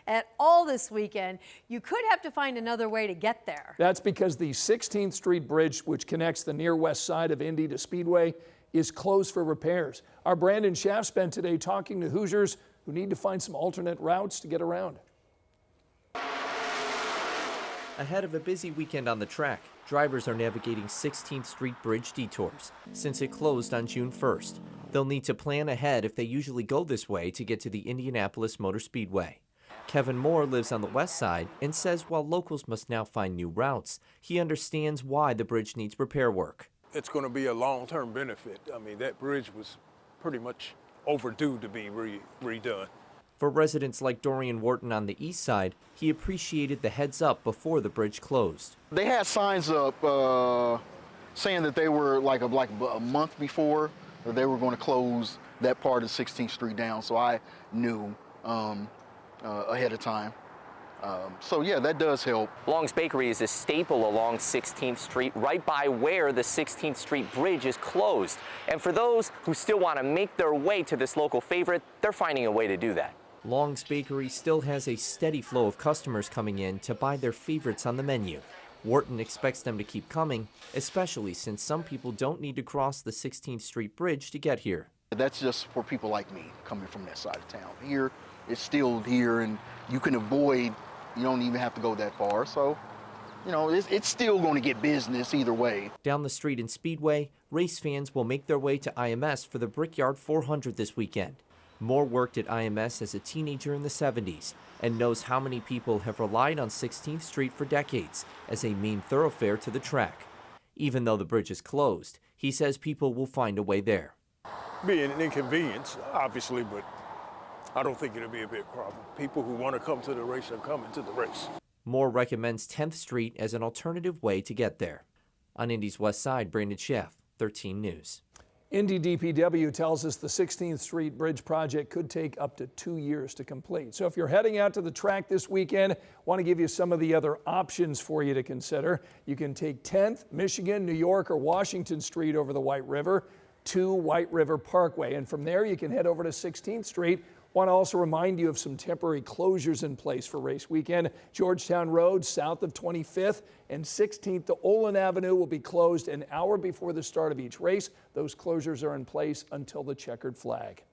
at all this weekend. You could have to find another way to get there. That's because the 16th Street Bridge, which connects the near west side of Indy to Speedway, is closed for repairs. Our Brandon Schaff spent today talking to Hoosiers who need to find some alternate routes to get around. Ahead of a busy weekend on the track, drivers are navigating 16th Street Bridge detours since it closed on June 1st. They'll need to plan ahead if they usually go this way to get to the Indianapolis Motor Speedway. Kevin Moore lives on the west side and says while locals must now find new routes, he understands why the bridge needs repair work. It's going to be a long-term benefit. I mean, that bridge was pretty much overdue to be redone. For residents like Dorian Wharton on the east side, he appreciated the heads up before the bridge closed. They had signs up saying that they were like a month before that they were going to close that part of 16th Street down, so I knew ahead of time. So yeah, that does help. Long's Bakery is a staple along 16th Street, right by where the 16th Street Bridge is closed. And for those who still want to make their way to this local favorite, they're finding a way to do that. Long's Bakery still has a steady flow of customers coming in to buy their favorites on the menu. Wharton expects them to keep coming, especially since some people don't need to cross the 16th Street Bridge to get here. That's just for people like me coming from that side of town. Here, it's still here, and you can avoid, you don't even have to go that far. So, you know, it's still going to get business either way. Down the street in Speedway, race fans will make their way to IMS for the Brickyard 400 this weekend. Moore worked at IMS as a teenager in the 70s and knows how many people have relied on 16th Street for decades as a main thoroughfare to the track. Even though the bridge is closed, he says people will find a way there. Be an inconvenience, obviously, but I don't think it'll be a big problem. People who want to come to the race are coming to the race. Moore recommends 10th Street as an alternative way to get there. On Indy's west side, Brandon Schaff, 13 News. Indy DPW tells us the 16th Street Bridge project could take up to 2 years to complete. So if you're heading out to the track this weekend, want to give you some of the other options for you to consider. You can take 10th, Michigan, New York, or Washington Street over the White River to White River Parkway. And from there, you can head over to 16th Street. Want to also remind you of some temporary closures in place for race weekend. Georgetown Road south of 25th and 16th to Olin Avenue will be closed an hour before the start of each race. Those closures are in place until the checkered flag.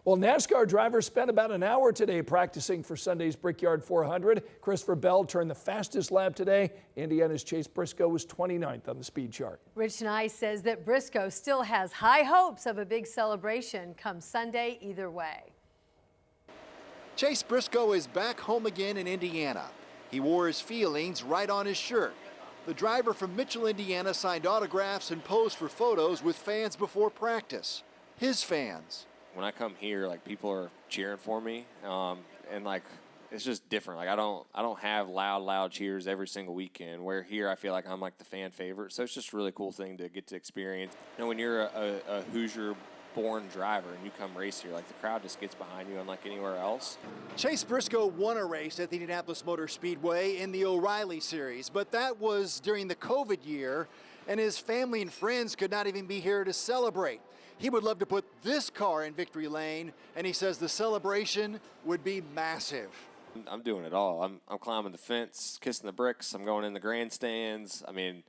Well, NASCAR drivers spent about an hour today practicing for Sunday's Brickyard 400. Christopher Bell turned the fastest lap today. Indiana's Chase Brisco was 29th on the speed chart. Rich Nye says that Brisco still has high hopes of a big celebration come Sunday either way. Chase Brisco is back home again in Indiana. He wore his feelings right on his shirt. The driver from Mitchell, Indiana signed autographs and posed for photos with fans before practice. His fans. When I come here, like, people are cheering for me, and like, it's just different. Like, I don't have loud cheers every single weekend, where here I feel like I'm like the fan favorite. So it's just a really cool thing to get to experience. You know, when you're a Hoosier born driver and you come race here, like, the crowd just gets behind you unlike anywhere else. Chase Brisco won a race at the Indianapolis Motor Speedway in the O'Reilly Series, but that was during the COVID year, and his family and friends could not even be here to celebrate. He would love to put this car in victory lane, and he says the celebration would be massive. I'm doing it all. I'm climbing the fence, kissing the bricks. I'm going in the grandstands. I mean,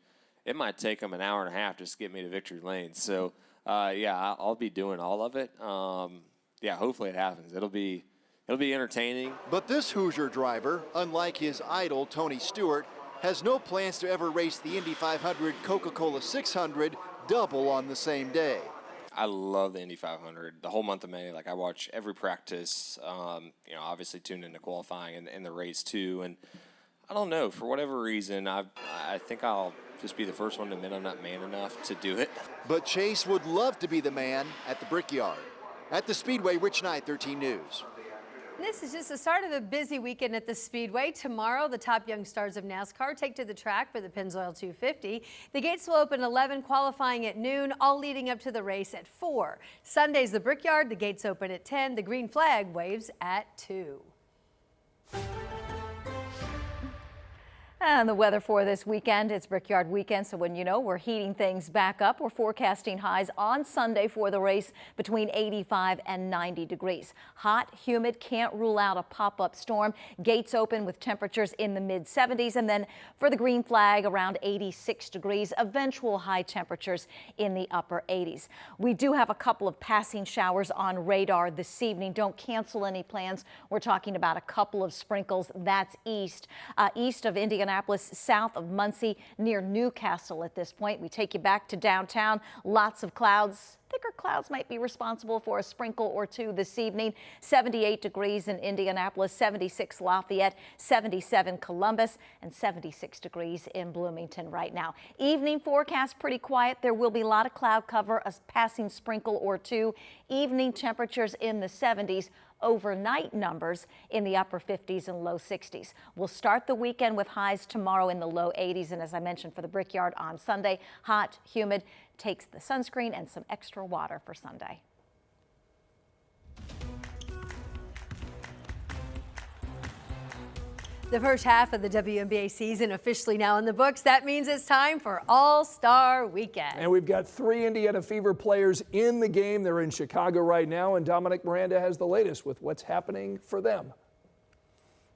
it might take them an hour and a half just to get me to victory lane. So, yeah, I'll be doing all of it. Yeah, hopefully it happens. It'll be entertaining. But this Hoosier driver, unlike his idol Tony Stewart, has no plans to ever race the Indy 500 Coca-Cola 600 double on the same day. I love the Indy 500. The whole month of May, like, I watch every practice. You know, obviously tune into qualifying and the race too. And I don't know, for whatever reason, I think I'll just be the first one to admit I'm not man enough to do it. But Chase would love to be the man at the Brickyard. At the Speedway, Rich Knight, 13 News. This is just the start of a busy weekend at the Speedway. Tomorrow, the top young stars of NASCAR take to the track for the Pennzoil 250. The gates will open 11, qualifying at noon, all leading up to the race at 4. Sunday's the Brickyard. The gates open at 10. The green flag waves at 2. And the weather for this weekend, it's Brickyard weekend, so when you know we're heating things back up, we're forecasting highs on Sunday for the race between 85 and 90 degrees. Hot, humid, can't rule out a pop-up storm. Gates open with temperatures in the mid-70s, and then for the green flag around 86 degrees, eventual high temperatures in the upper 80s. We do have a couple of passing showers on radar this evening. Don't cancel any plans. We're talking about a couple of sprinkles. That's east of Indianapolis, south of Muncie, near Newcastle at this point. We take you back to downtown. Lots of clouds. Thicker clouds might be responsible for a sprinkle or two this evening. 78 degrees in Indianapolis, 76 Lafayette, 77 Columbus, and 76 degrees in Bloomington right now. Evening forecast pretty quiet. There will be a lot of cloud cover, a passing sprinkle or two. Evening temperatures in the 70s. Overnight numbers in the upper 50s and low 60s. We'll start the weekend with highs tomorrow in the low 80s. And as I mentioned, for the Brickyard on Sunday, hot, humid, takes the sunscreen and some extra water for Sunday. The first half of the WNBA season officially now in the books. That means it's time for All-Star Weekend. And we've got 3 Indiana Fever players in the game. They're in Chicago right now, and Dominic Miranda has the latest with what's happening for them.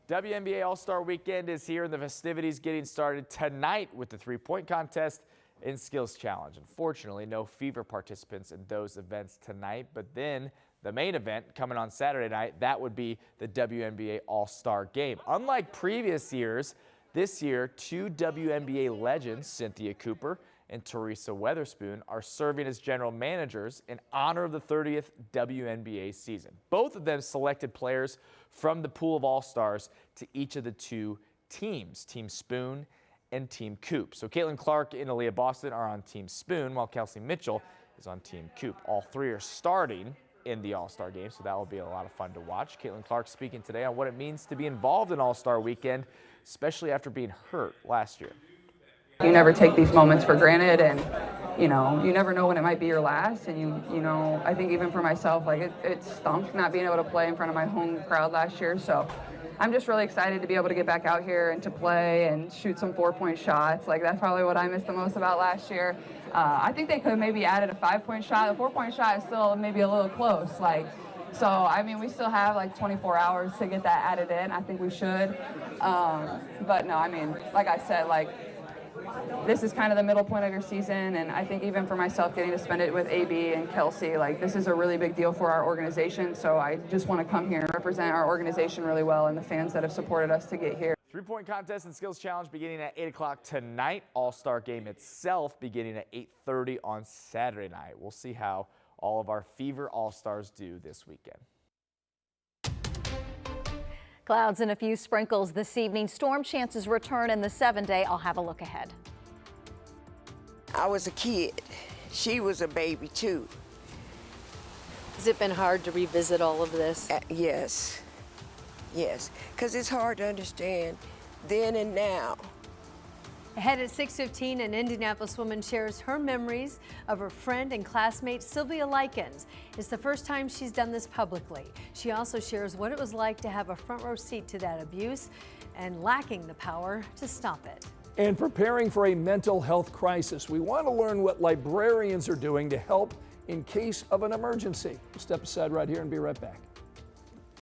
WNBA All-Star Weekend is here, and the festivities getting started tonight with the three-point contest and skills challenge. Unfortunately, no Fever participants in those events tonight, but then the main event coming on Saturday night, that would be the WNBA All-Star Game. Unlike previous years, this year, 2 WNBA legends, Cynthia Cooper and Teresa Weatherspoon, are serving as general managers in honor of the 30th WNBA season. Both of them selected players from the pool of All-Stars to each of the 2 teams, Team Spoon and Team Coop. So Caitlin Clark and Aaliyah Boston are on Team Spoon, while Kelsey Mitchell is on Team Coop. All 3 are starting in the All-Star Game, so that will be a lot of fun to watch. Caitlin Clark speaking today on what it means to be involved in All-Star Weekend, especially after being hurt last year. You never take these moments for granted, and you never know when it might be your last. And you know, I think even for myself, like it stunk not being able to play in front of my home crowd last year. So I'm just really excited to be able to get back out here and to play and shoot some 4-point shots. Like that's probably what I missed the most about last year. I think they could have maybe added a 5-point shot. The 4-point shot is still maybe a little close. So I mean, we still have like 24 hours to get that added in. I think we should. But no, I mean, like I said, this is kind of the middle point of your season, and I think even for myself, getting to spend it with AB and Kelsey, this is a really big deal for our organization. So I just want to come here and represent our organization really well and the fans that have supported us to get here. Three-point contest and skills challenge beginning at 8 o'clock tonight. All-Star Game itself beginning at 8:30 on Saturday night. We'll see how all of our Fever All-Stars do this weekend. Clouds and a few sprinkles this evening. Storm chances return in the 7-day. I'll have a look ahead. I was a kid. She was a baby too. Has it been hard to revisit all of this? Yes, because it's hard to understand then and now. Ahead at 6:15, an Indianapolis woman shares her memories of her friend and classmate Sylvia Likens. It's the first time she's done this publicly. She also shares what it was like to have a front row seat to that abuse and lacking the power to stop it. And preparing for a mental health crisis, we want to learn what librarians are doing to help in case of an emergency. We'll step aside right here and be right back.